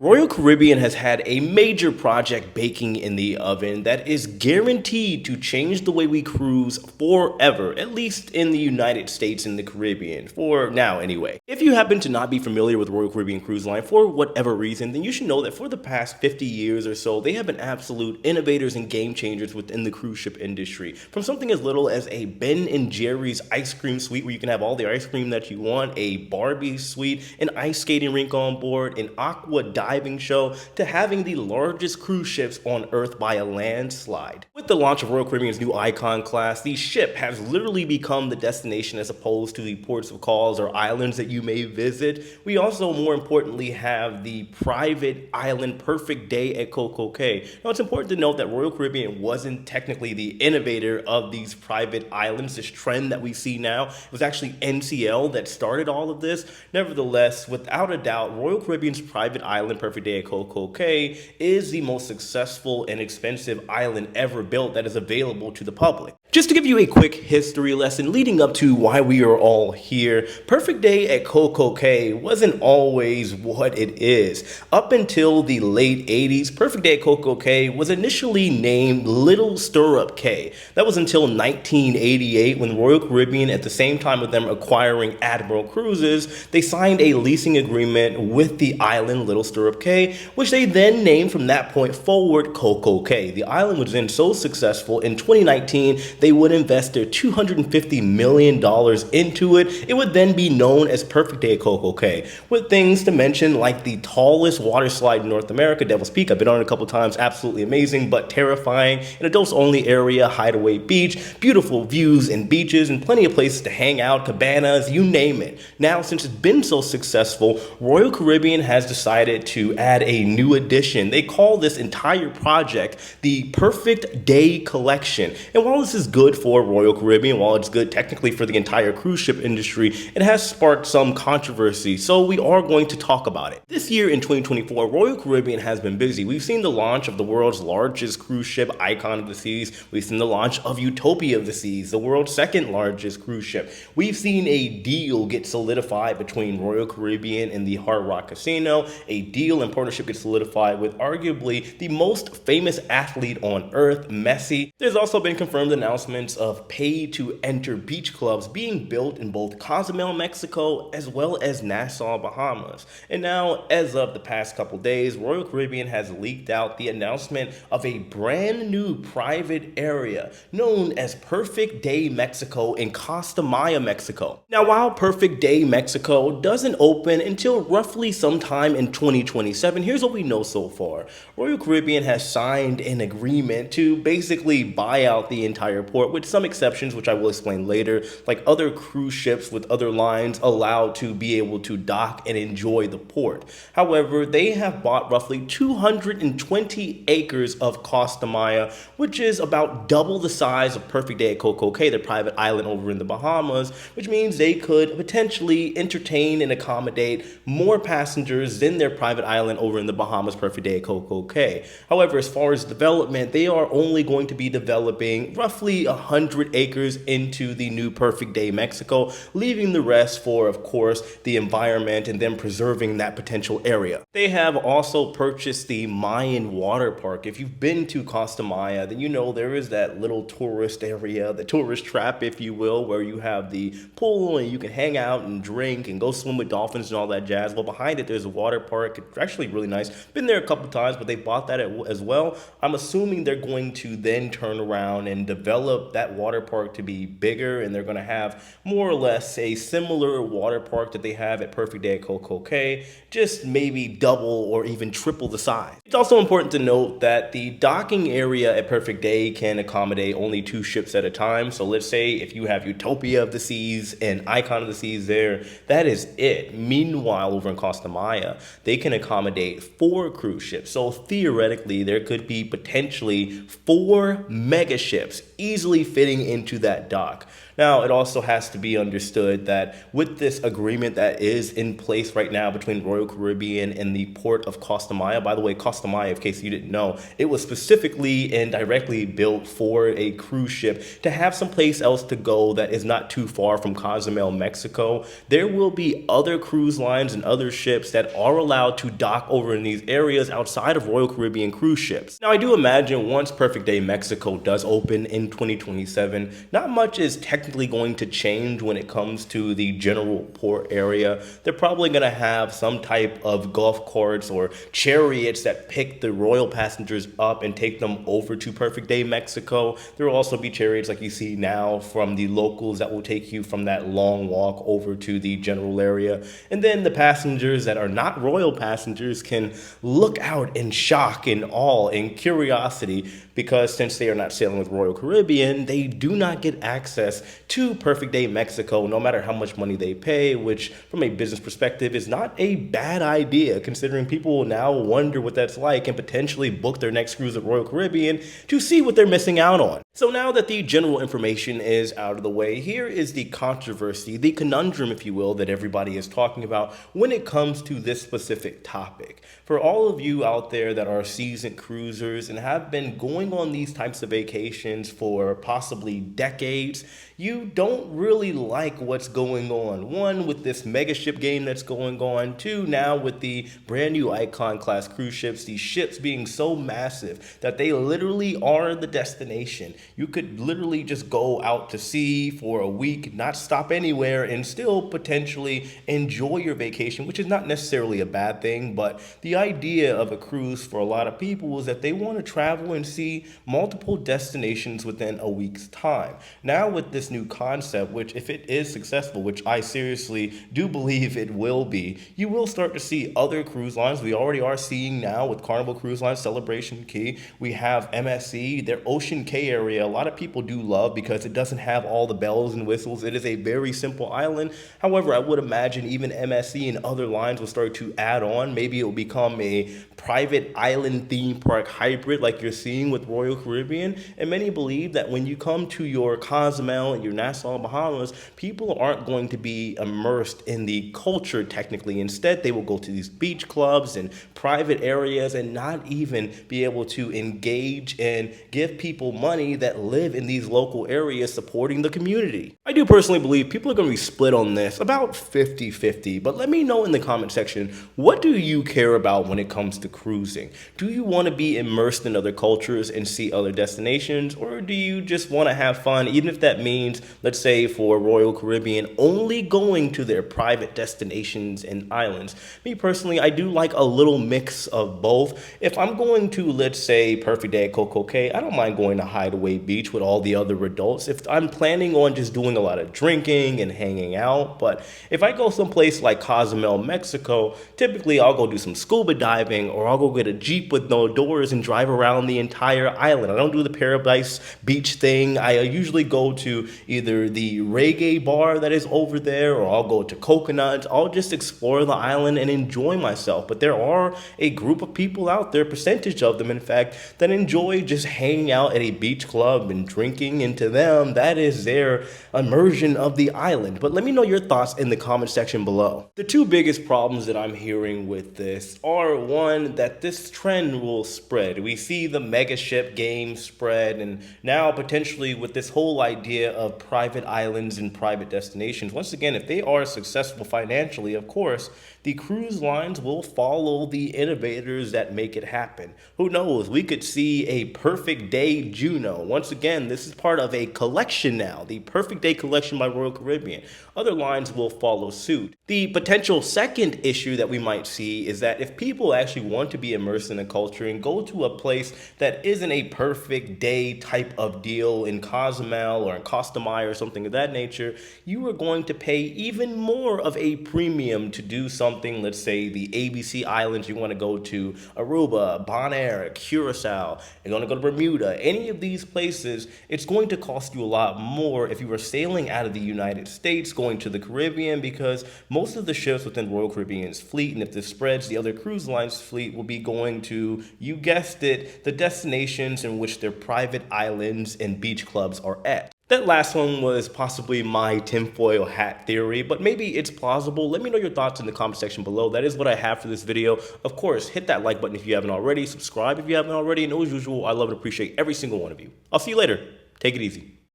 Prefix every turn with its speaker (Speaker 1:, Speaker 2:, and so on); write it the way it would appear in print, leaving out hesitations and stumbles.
Speaker 1: Royal Caribbean has had a major project baking in the oven that is guaranteed to change the way we cruise forever, at least in the United States and the Caribbean, for now anyway. If you happen to not be familiar with Royal Caribbean Cruise Line for whatever reason, then you should know that for the past 50 years or so, they have been absolute innovators and game changers within the cruise ship industry. From something as little as a Ben and Jerry's ice cream suite where you can have all the ice cream that you want, a Barbie suite, an ice skating rink on board, an aqua diving show, to having the largest cruise ships on Earth by a landslide. With the launch of Royal Caribbean's new Icon class, the ship has literally become the destination as opposed to the ports of calls or islands that you may visit. We also, more importantly, have the private island Perfect Day at Coco Cay. Now, it's important to note that Royal Caribbean wasn't technically the innovator of these private islands, this trend that we see now. It was actually NCL that started all of this. Nevertheless, without a doubt, Royal Caribbean's private island Perfect Day at Coco Cay is the most successful and expensive island ever built that is available to the public. Just to give you a quick history lesson leading up to why we are all here, Perfect Day at Coco Cay wasn't always what it is. Up until the late 80s, Perfect Day at Coco Cay was initially named Little Stirrup Cay. That was until 1988 when Royal Caribbean, at the same time with them acquiring Admiral Cruises, they signed a leasing agreement with the island Little Stirrup Cay, which they then named from that point forward Coco Cay. The island was then so successful in 2019 they would invest their $250 million into it. It would then be known as Perfect Day at Coco Cay, with things to mention like the tallest water slide in North America, Devil's Peak. I've been on it a couple times, absolutely amazing but terrifying. An adults only area, Hideaway Beach, beautiful views and beaches and plenty of places to hang out, cabanas, you name it. Now, since it's been so successful, Royal Caribbean has decided to add a new addition. They call this entire project the Perfect Day Collection. And while this is good for Royal Caribbean, while it's good technically for the entire cruise ship industry, it has sparked some controversy, so we are going to talk about it. This year in 2024, Royal Caribbean has been busy. We've seen the launch of the world's largest cruise ship, Icon of the Seas. We've seen the launch of Utopia of the Seas, the world's second largest cruise ship. We've seen a deal get solidified between Royal Caribbean and the Hard Rock Casino. A deal and partnership gets solidified with arguably the most famous athlete on Earth, Messi. There's also been confirmed announcements of pay-to-enter beach clubs being built in both Cozumel, Mexico, as well as Nassau, Bahamas. And now, as of the past couple days, Royal Caribbean has leaked out the announcement of a brand new private area known as Perfect Day Mexico in Costa Maya, Mexico. Now, while Perfect Day Mexico doesn't open until roughly sometime in 2027, here's what we know so far. Royal Caribbean has signed an agreement to basically buy out the entire port, with some exceptions, which I will explain later, like other cruise ships with other lines allowed to be able to dock and enjoy the port. However, they have bought roughly 220 acres of Costa Maya, which is about double the size of Perfect Day at Coco Cay, the private island over in the Bahamas, which means they could potentially entertain and accommodate more passengers than their private island over in the Bahamas, Perfect Day at Coco Cay. However, as far as development, they are only going to be developing roughly 100 acres into the new Perfect Day Mexico, leaving the rest for, of course, the environment and then preserving that potential area. They have also purchased the Mayan water park. If you've been to Costa Maya, then you know there is that little tourist area, the tourist trap, if you will, where you have the pool and you can hang out and drink and go swim with dolphins and all that jazz. Well, behind it, there's a water park. It's actually really nice. Been there a couple times, but they bought that as well. I'm assuming they're going to then turn around and develop that water park to be bigger, and they're going to have more or less a similar water park that they have at Perfect Day at Coco Cay, just maybe double or even triple the size. It's also important to note that the docking area at Perfect Day can accommodate only 2 ships at a time. So let's say if you have Utopia of the Seas and Icon of the Seas there, that is it. Meanwhile, over in Costa Maya, they can accommodate 4 cruise ships. So theoretically, there could be potentially 4 mega ships easily fitting into that dock. Now, it also has to be understood that with this agreement that is in place right now between Royal Caribbean and the port of Costa Maya, by the way, Costa Maya, in case you didn't know, it was specifically and directly built for a cruise ship to have someplace else to go that is not too far from Cozumel, Mexico. There will be other cruise lines and other ships that are allowed to dock over in these areas outside of Royal Caribbean cruise ships. Now, I do imagine once Perfect Day Mexico does open in 2027, not much is technically going to change when it comes to the general port area. They're probably going to have some type of golf carts or chariots that pick the royal passengers up and take them over to Perfect Day Mexico. There will also be chariots like you see now from the locals that will take you from that long walk over to the general area. And then the passengers that are not royal passengers can look out in shock and awe and curiosity, because since they are not sailing with Royal Caribbean, they do not get access to Perfect Day Mexico, no matter how much money they pay, which from a business perspective is not a bad idea, considering people will now wonder what that's like and potentially book their next cruise at Royal Caribbean to see what they're missing out on. So now that the general information is out of the way, here is the controversy, the conundrum, if you will, that everybody is talking about when it comes to this specific topic. For all of you out there that are seasoned cruisers and have been going on these types of vacations for possibly decades, you don't really like what's going on. One, with this mega ship game that's going on. Two, now with the brand new Icon class cruise ships, these ships being so massive that they literally are the destination. You could literally just go out to sea for a week, not stop anywhere, and still potentially enjoy your vacation, which is not necessarily a bad thing. But the idea of a cruise for a lot of people is that they want to travel and see multiple destinations within a week's time. Now with this new concept, which if it is successful, which I seriously do believe it will be, you will start to see other cruise lines. We already are seeing now with Carnival Cruise Line, Celebration Key. We have MSC, their Ocean Cay area. A lot of people do love because it doesn't have all the bells and whistles. It is a very simple island. However, I would imagine even MSC and other lines will start to add on. Maybe it will become a private island theme park hybrid like you're seeing with Royal Caribbean. And many believe that when you come to your Cozumel and your Nassau, Bahamas, people aren't going to be immersed in the culture technically. Instead, they will go to these beach clubs and private areas and not even be able to engage and give people money that live in these local areas supporting the community. I do personally believe people are going to be split on this, about 50-50, but let me know in the comment section, what do you care about when it comes to cruising? Do you want to be immersed in other cultures and see other destinations, or do you just want to have fun, even if that means, let's say for Royal Caribbean, only going to their private destinations and islands? Me personally, I do like a little mix of both. If I'm going to, let's say, Perfect Day at Coco Cay, I don't mind going to Hideaway Beach with all the other adults if I'm planning on just doing a lot of drinking and hanging out. But if I go someplace like Cozumel, Mexico, typically I'll go do some scuba diving, or I'll go get a Jeep with no doors and drive around the entire island. I don't do the Paradise Beach thing. I usually go to either the reggae bar that is over there, or I'll go to Coconuts. I'll just explore the island and enjoy myself. But there are a group of people out there, percentage of them in fact, that enjoy just hanging out at a beach club and drinking, and to them, that is their immersion of the island. But let me know your thoughts in the comment section below. The two biggest problems that I'm hearing with this are, one, that this trend will spread. We see the mega ship game spread, and now potentially with this whole idea of private islands and private destinations, once again, if they are successful financially, of course, the cruise lines will follow the innovators that make it happen. Who knows? We could see a Perfect Day Juno. Once again, this is part of a collection now, the Perfect Day collection by Royal Caribbean. Other lines will follow suit. The potential second issue that we might see is that if people actually want to be immersed in the culture and go to a place that isn't a Perfect Day type of deal in Cozumel or in Costa Maya or something of that nature, you are going to pay even more of a premium to do something, let's say the ABC Islands, you're want to go to Aruba, Bonaire, Curacao, you're going to go to Bermuda, any of these places, it's going to cost you a lot more if you were sailing out of the United States, going to the Caribbean, because most of the ships within Royal Caribbean's fleet, and if this spreads, the other cruise lines fleet will be going to, you guessed it, the destinations in which their private islands and beach clubs are at. That last one was possibly my tinfoil hat theory, but maybe it's plausible. Let me know your thoughts in the comment section below. That is what I have for this video. Of course, hit that like button if you haven't already, subscribe if you haven't already, and as usual, I love and appreciate every single one of you. I'll see you later. Take it easy.